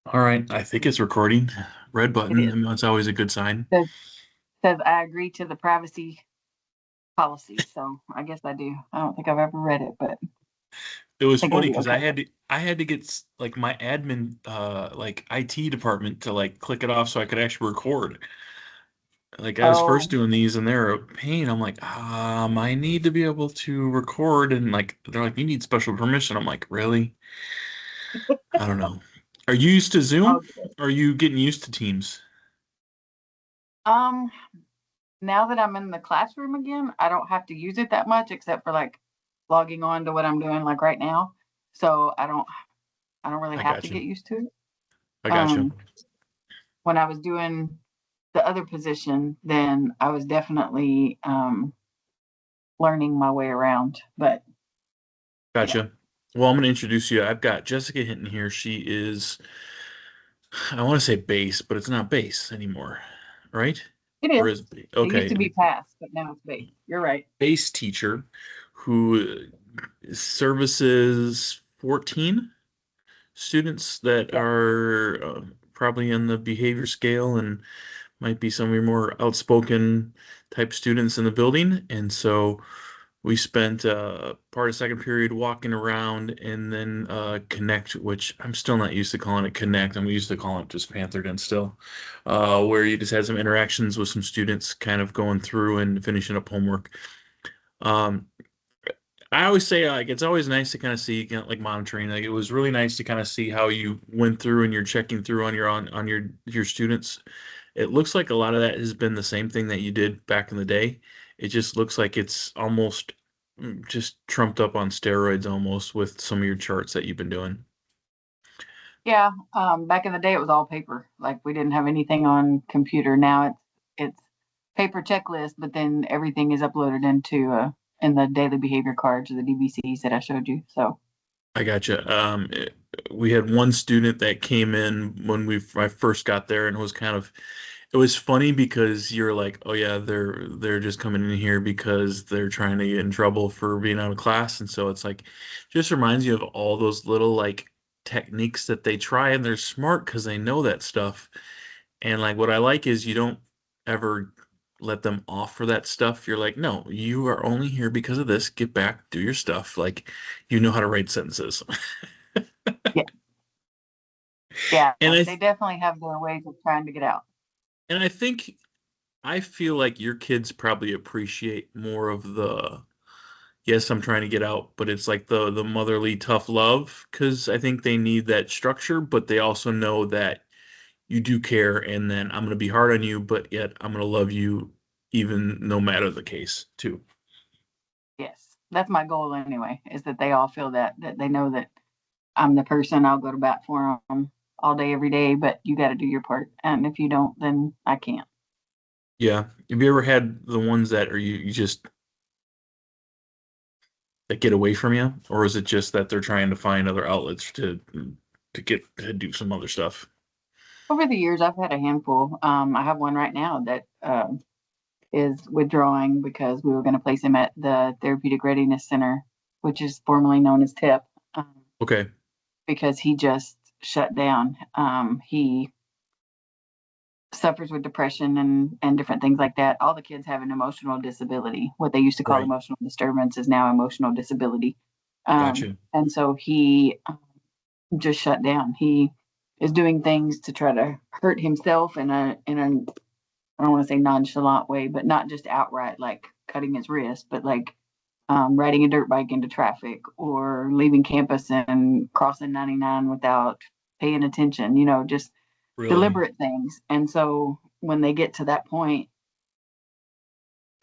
All right, I think it's recording. Red It button. is. I mean, that's always a good sign. Says I agree to the privacy policy, so I guess I do. I don't think I've ever read it, but I It was think it'll funny be because okay. I had to get like my admin like IT department to like click it off so I could actually record. Like I was first Oh, doing these and they're a pain. I'm like, I need to be able to record and like they're like, you need special permission. I'm like, really? I don't know. Are you used to Zoom? okay. Or are you getting used to Teams? Um, Now that I'm in the classroom again, I don't have to use it that much except for like logging on to what I'm doing like right now. So I don't really I have to got you. get used to it. I got you. Um, when I was doing the other position, then I was definitely learning my way around. But yeah, Gotcha. Well, I'm going to introduce you. I've got Jessica Hinton here. She is, I want to say base, but it's not base anymore, right? it Or is. is it? It used Okay, to be past, but now it's base. You're right. base teacher who services 14 students that Yeah. are probably in the behavior scale and might be some of your more outspoken type students in the building. And so we spent part of second period walking around and then connect, which I'm still not used to calling it connect. I'm used to calling it just Panther Den still, where you just had some interactions with some students kind of going through and finishing up homework. Um, I always say like it's always nice to kind of see like monitoring. Like it was really nice to kind of see how you went through and you're checking through on on your students. It looks like a lot of that has been the same thing that you did back in the day. It just looks like it's almost just trumped up on steroids almost with some of your charts that you've been doing. Yeah. Back in the day, it was all paper. Like we didn't have anything on computer. Now it's paper checklist, but then everything is uploaded into in the daily behavior cards or the DBCs that I showed you. So I gotcha. We had one student that came in when I first got there and was kind of it was funny because you're like, oh yeah, they're just coming in here because they're trying to get in trouble for being out of class, and so it's like just reminds you of all those little like techniques that they try, and they're smart because they know that stuff. And like what I like is you don't ever let them off for that stuff. You're like, no, you are only here because of this. Get back, do your stuff. Like you know how to write sentences. yeah, yeah, And they definitely have their ways of trying to get out. I think I feel like your kids probably appreciate more of the yes, I'm trying to get out, but it's like the motherly tough love because I think they need that structure, but they also know that you do care and then I'm going to be hard on you, but yet I'm going to love you even no matter the case too. Yes, that's my goal anyway. Is that they all feel that they know that I'm the person. I'll go to bat for them all day, every day. But you got to do your part, and if you don't, then I can't. Yeah. Have you ever had the ones that are you just that get away from you, or is it just that they're trying to find other outlets to get to do some other stuff? Over the years, I've had a handful. I have one right now that is withdrawing because we were going to place him at the Therapeutic Readiness Center, which is formerly known as TIP, Okay. because he just shut down. He suffers with depression and different things like that. All the kids have an emotional disability. What they used to call Right. emotional disturbance is now emotional disability. Gotcha. And so he just shut down. He is doing things to try to hurt himself in a I don't want to say nonchalant way, but not just outright like cutting his wrist, but like riding a dirt bike into traffic or leaving campus and crossing 99 without paying attention, just Really? deliberate things. And so when they get to that point,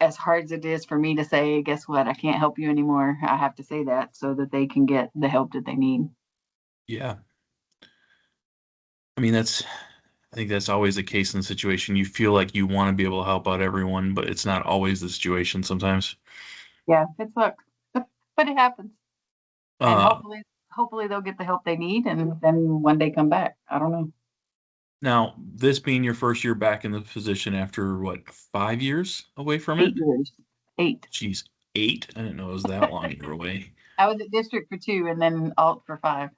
as hard as it is for me to say, guess what, I can't help you anymore, I have to say that so that they can get the help that they need. Yeah. I mean, I think that's always the case in the situation. You feel like you want to be able to help out everyone, but it's not always the situation sometimes. Yeah, it sucks, but it happens. And Uh, hopefully they'll get the help they need and then one day come back. I don't know. Now, this being your first year back in the position after what, 5 years away from it? 8 years. 8. Geez, 8? I didn't know it was that long you were away. I was at district for 2 and then alt for 5.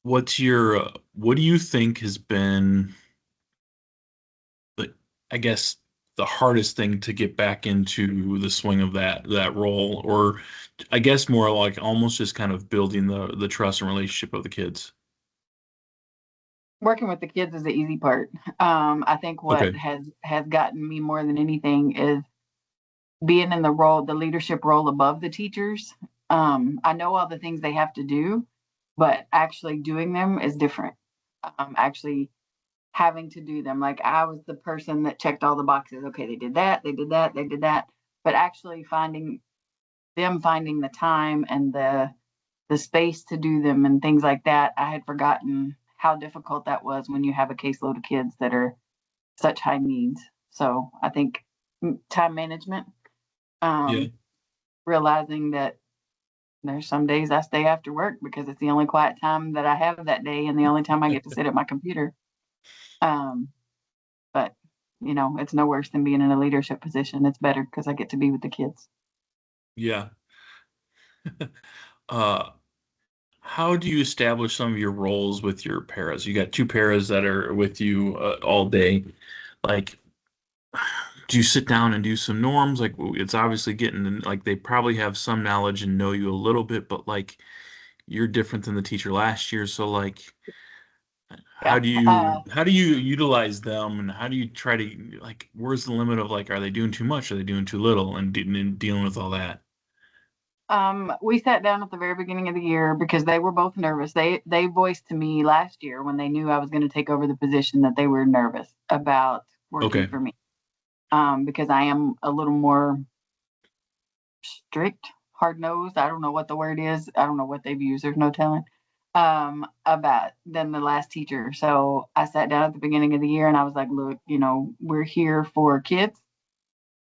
what do you think has been the, I guess, the hardest thing to get back into the swing of that role, or I guess more like almost just kind of building the trust and relationship of the kids? Working with the kids is the easy part. I think what Okay. has gotten me more than anything is being in the leadership role above the teachers. I know all the things they have to do, but actually doing them is different. Actually having to do them. Like I was the person that checked all the boxes. Okay, they did that, they did that, they did that. But actually finding the time and the space to do them and things like that, I had forgotten how difficult that was when you have a caseload of kids that are such high needs. So I think time management, Yeah. um, realizing that there's some days I stay after work because it's the only quiet time that I have that day and the only time I get to sit at my computer. Um, but it's no worse than being in a leadership position. It's better because I get to be with the kids. Yeah. Uh, how do you establish some of your roles with your paras? You got two paras that are with you all day. Like, do you sit down and do some norms? Like, it's obviously getting like they probably have some knowledge and know you a little bit, but like you're different than the teacher last year. So like, Yeah. how do you utilize them, and how do you try to like where's the limit of like are they doing too much? Are they doing too little? And dealing with all that. We sat down at the very beginning of the year because they were both nervous. They voiced to me last year when they knew I was going to take over the position that they were nervous about working Okay. for me. Because I am a little more strict, hard nosed. I don't know what the word is. I don't know what they've used. There's no telling about than the last teacher. So I sat down at the beginning of the year and I was like, look, we're here for kids.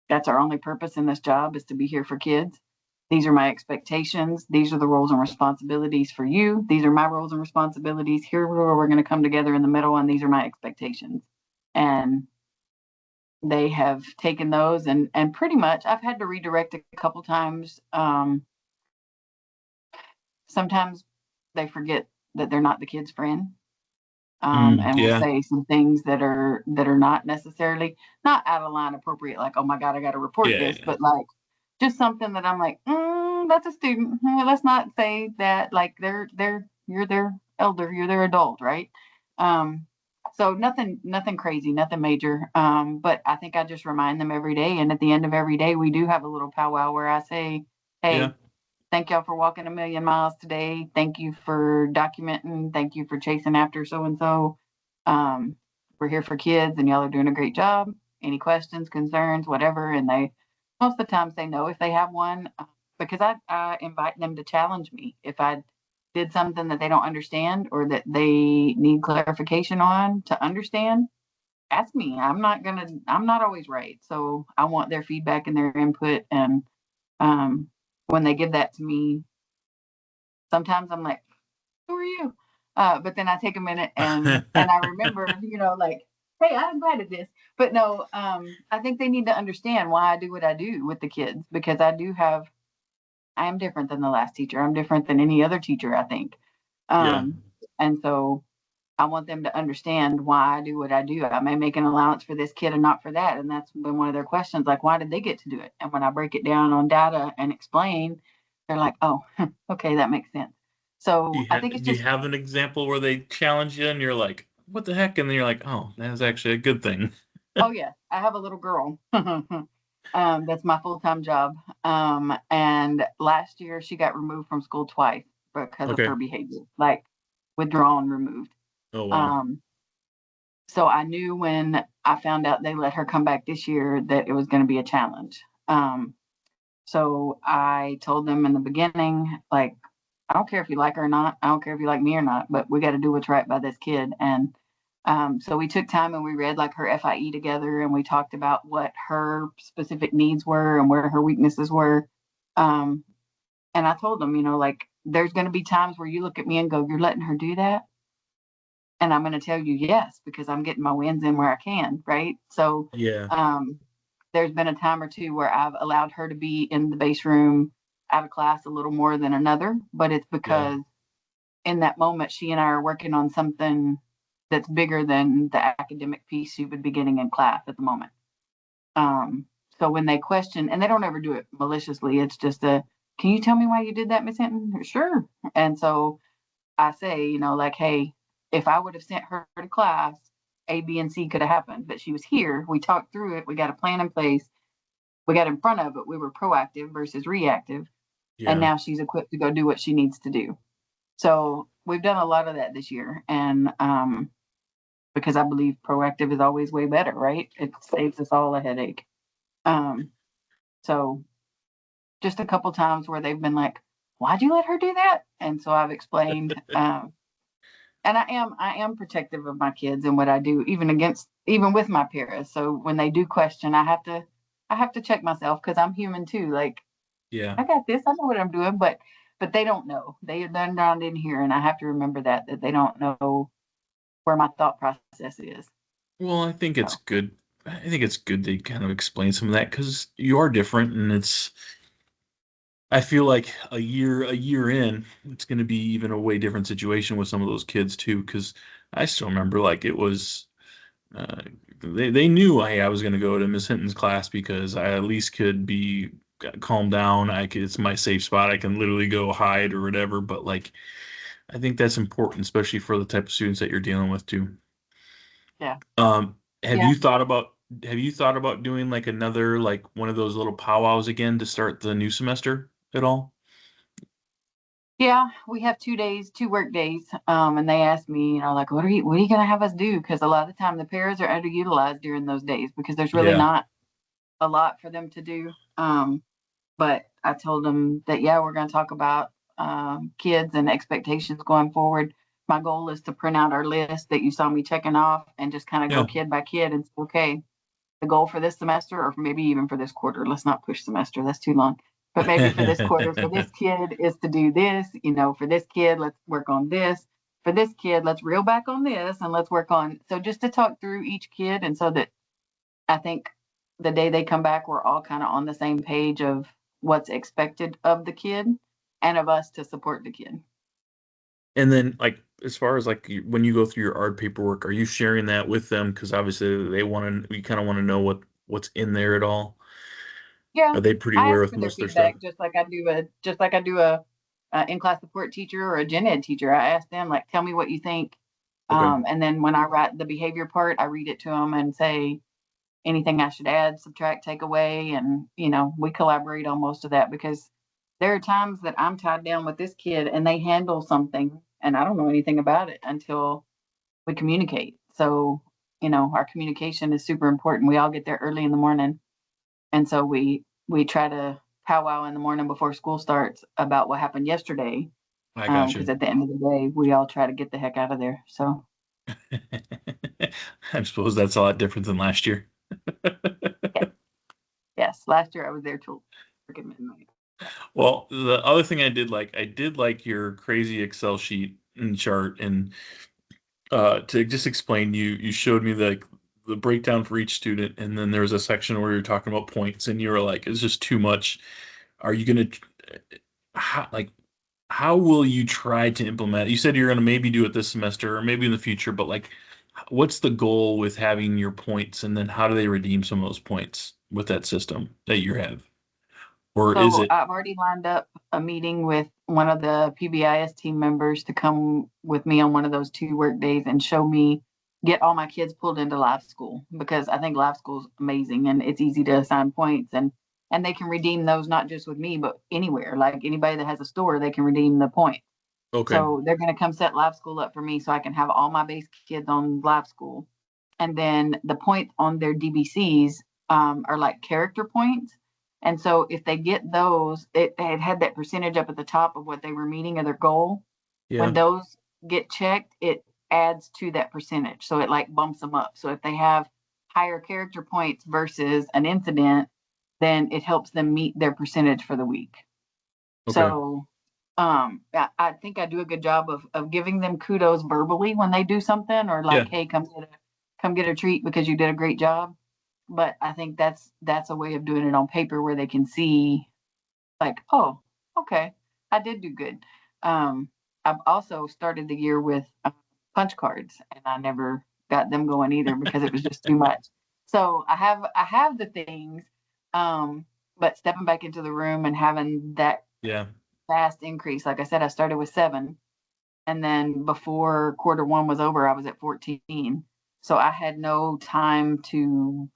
That's our only purpose in this job is to be here for kids. These are my expectations. These are the roles and responsibilities for you. These are my roles and responsibilities. Here where we're going to come together in the middle, and these are my expectations. And they have taken those and pretty much I've had to redirect a couple times. Sometimes they forget that they're not the kid's friend, and will Yeah. say some things that are not necessarily not out of line appropriate, like, oh my God, I got to report Yeah. this, Yeah. but like just something that I'm like, that's a student. Let's not say that. Like they're you're their elder, you're their adult, right? Um, so nothing crazy, nothing major. But I think I just remind them every day, and at the end of every day, we do have a little powwow where I say, Yeah. "Hey, thank y'all for walking a million miles today. Thank you for documenting. Thank you for chasing after so and so. We're here for kids, and y'all are doing a great job. Any questions, concerns, whatever?" And they most of the time say no if they have one, because I invite them to challenge me. If I did something that they don't understand or that they need clarification on to understand, ask me. I'm not always right. So I want their feedback and their input. And um, when they give that to me, sometimes I'm like, "Who are you?" But then I take a minute and I remember, like, "Hey, I invited this." But no, I think they need to understand why I do what I do with the kids because I am different than the last teacher. I'm different than any other teacher, I think. Yeah. Um, and so I want them to understand why I do what I do. I may make an allowance for this kid and not for that. And that's been one of their questions, like, why did they get to do it? And when I break it down on data and explain, they're like, oh, okay, that makes sense. So I think it's Do you just, have an example where they challenge you and you're like, what the heck? And then you're like, oh, that's actually a good thing. oh, yeah, I have a little girl. That's my full time job. And last year she got removed from school twice because of Okay. her behavior, like withdrawn, removed. Oh, wow. Um, So I knew when I found out they let her come back this year that it was going to be a challenge. So I told them in the beginning, like, I don't care if you like her or not. I don't care if you like me or not, but we got to do what's right by this kid. And so we took time and we read like her FIE together and we talked about what her specific needs were and where her weaknesses were. Um, and I told them, like, there's going to be times where you look at me and go, "You're letting her do that?" And I'm going to tell you yes, because I'm getting my wins in where I can. Right. So, Yeah. um, there's been a time or two where I've allowed her to be in the base room out of class a little more than another, but it's Yeah. because in that moment, she and I are working on something that's bigger than the academic piece she would be getting in class at the moment. Um, so when they question, and they don't ever do it maliciously, it's just a, can you tell me why you did that, Miss Hinton? Sure. And so I say, like, hey, if I would have sent her to class, A, B, and C could have happened, but she was here. We talked through it. We got a plan in place. We got in front of it. We were proactive versus reactive. And Yeah. now she's equipped to go do what she needs to do. So we've done a lot of that this year. And because I believe proactive is always way better, right? It saves us all a headache. Um, so just a couple times where they've been like, why'd you let her do that? And so I've explained, and I am protective of my kids and what I do, even with my parents. So when they do question, I have to check myself because I'm human too. Like, Yeah. I got this, I know what I'm doing, but they don't know. They're not in here, and I have to remember that they don't know where my thought process is. Well, I think it's So good. I think it's good to kind of explain some of that because you are different, and I feel like a year in, it's going to be even a way different situation with some of those kids too. Because I still remember like it was, uh, they knew I was going to go to Miss Hinton's class because I at least could be calm down. It's my safe spot. I can literally go hide or whatever. But like, I think that's important, especially for the type of students that you're dealing with too. yeah, Have yeah, you thought about doing like another like one of those little powwows again to start the new semester at all? yeah. We have 2 days, 2 work days, and they asked me, like, what are you gonna have us do? Because a lot of the time the pairs are underutilized during those days because there's really Yeah. not a lot for them to do. But I told them that, yeah, we're going to talk about kids and expectations going forward. My goal is to print out our list that you saw me checking off and just kind of go Yeah. kid by kid and say, okay, the goal for this semester, or maybe even for this quarter, let's not push semester, that's too long. But maybe for this quarter, for this kid is to do this, for this kid, let's work on this. For this kid, let's reel back on this and let's work on. So just to talk through each kid. And so that I think the day they come back, we're all kind of on the same page of what's expected of the kid and of us to support the kid. And then like as far as like when you go through your art paperwork, are you sharing that with them? Because obviously they want to, you kind of want to know what's in there at all. Yeah, Are they pretty I aware ask with for their most of their stuff? feedback just like I do a in-class support teacher or a gen ed teacher. I ask them, like, tell me what you think. Okay. And then when I write the behavior part, I read it to them and say anything I should add, subtract, take away, and we collaborate on most of that because there are times that I'm tied down with this kid and they handle something and I don't know anything about it until we communicate. So, our communication is super important. We all get there early in the morning, and so we try to powwow in the morning before school starts about what happened yesterday. I got Because you. at the end of the day, we all try to get the heck out of there. So, I suppose that's a lot different than last year. yeah, yes, last year I was there till freaking midnight. So, Well, the other thing I did like your crazy Excel sheet and chart, and to just explain, you showed me the breakdown for each student, and then there was a section where you're talking about points, and you were like, it's just too much. Are you gonna like how will you try to implement? You said you're gonna maybe do it this semester or maybe in the future, but like, what's the goal with having your points, and then how do they redeem some of those points with that system that you have, or is so it I've already lined up a meeting with one of the PBIS team members to come with me on one of those 2 work days and show me, get all my kids pulled into live school because I think live school is amazing and it's easy to assign points and they can redeem those not just with me but anywhere. Like anybody that has a store, they can redeem the point. okay? So they're going to come set live school up for me so I can have all my base kids on live school. And then the points on their DBCs are like character points. And so if they get those, it had that percentage up at the top of what they were meeting of their goal. When Yeah. those get checked, it adds to that percentage. So it like bumps them up. So if they have higher character points versus an incident, then it helps them meet their percentage for the week. Okay. So I think I do a good job of giving them kudos verbally when they do something or Yeah. like, hey, come get a treat because you did a great job. But I think that's a way of doing it on paper where they can see like, oh, okay, I did do good. Um, I've also started the year with punch cards, and I never got them going either because it was just too much. So I have the things, but stepping back into the room and having that Yeah. fast increase, like I said, I started with 7, and then before quarter 1 was over, I was at 14. So I had no time to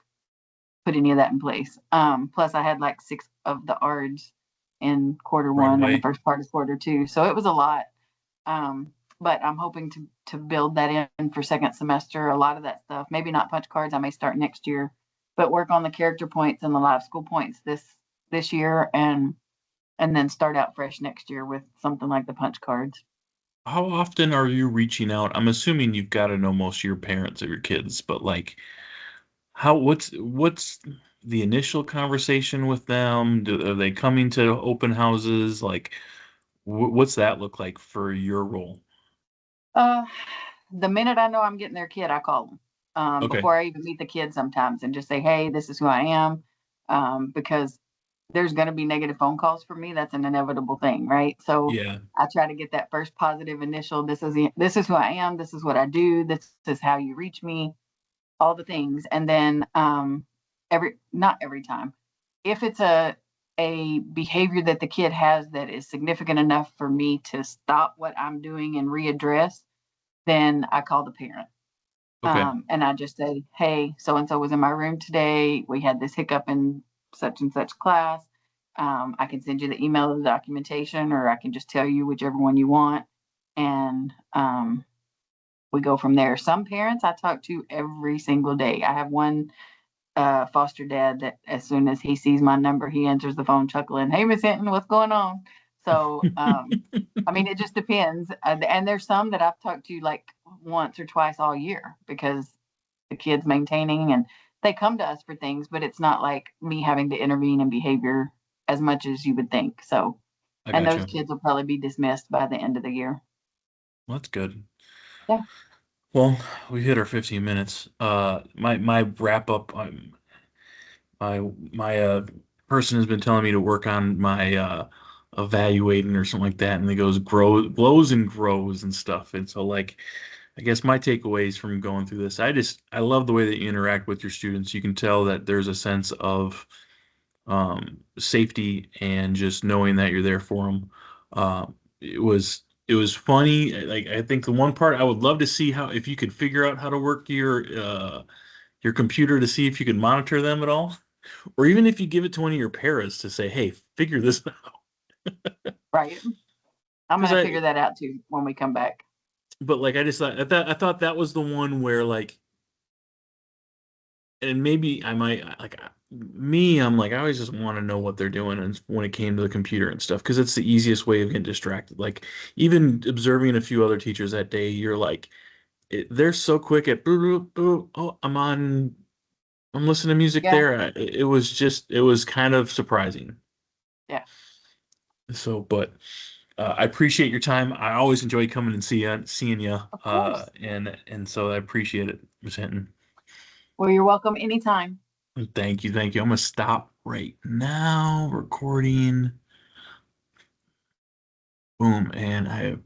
put any of that in place. Plus, I had like 6 of the ARDs in quarter Right one and the away. first part of quarter 2. So it was a lot. Um, but I'm hoping to build that in for second semester. A lot of that stuff, maybe not punch cards. I may start next year, but work on the character points and the live school points this year, and then start out fresh next year with something like the punch cards. How often are you reaching out? I'm assuming you've got to know most of your parents of your kids, but like what's the initial conversation with them? Are they coming to open houses? Like what's that look like for your role? Uh, the minute I know I'm getting their kid, I call them Okay. before I even meet the kid sometimes, and just say, "Hey, this is who I am," because there's going to be negative phone calls for me. That's an inevitable thing, right? So Yeah. I try to get that first positive initial. This is who I am. This is what I do. This is how you reach me. All the things, and then every not every time, if it's a behavior that the kid has that is significant enough for me to stop what I'm doing and readdress, then I call the parent. Okay. And I just say, hey, so and so was in my room today. We had this hiccup in such and such class. I can send you the email of the documentation, or I can just tell you whichever one you want. And we go from there. Some parents I talk to every single day. I have one foster dad that as soon as he sees my number, he answers the phone chuckling, "Hey, Miss Hinton, what's going on?" So, I mean, it just depends. And there's some that I've talked to like once or twice all year because the kids maintaining and they come to us for things, but it's not like me having to intervene in behavior as much as you would think. So, I and got those you. kids will probably be dismissed by the end of the year. Well, that's good. Yeah. Well, we hit our 15 minutes. My wrap up. My person has been telling me to work on my evaluating or something like that, and it goes glows and grows and stuff. And so, like, I guess my takeaways from going through this, I love the way that you interact with your students. You can tell that there's a sense of safety and just knowing that you're there for them. It was funny. Like I think the one part I would love to see how if you could figure out how to work your computer to see if you can monitor them at all, or even if you give it to one of your paras to say, "Hey, figure this out." Right. I'm Because going to figure that out too when we come back. but like I thought that was the one where like, and maybe I might like me, I'm like I always just want to know what they're doing, and when it came to the computer and stuff, because it's the easiest way of getting distracted. Like even observing a few other teachers that day, you're like, they're so quick at boo, boo, boo. Oh, I'm listening to music Yeah. there. It was kind of surprising. Yeah. So, but I appreciate your time. I always enjoy coming and seeing you. Of course. And so I appreciate it, Miss Hinton. Well, you're welcome anytime. Thank you, thank you. I'm gonna stop right now, recording. Boom, and I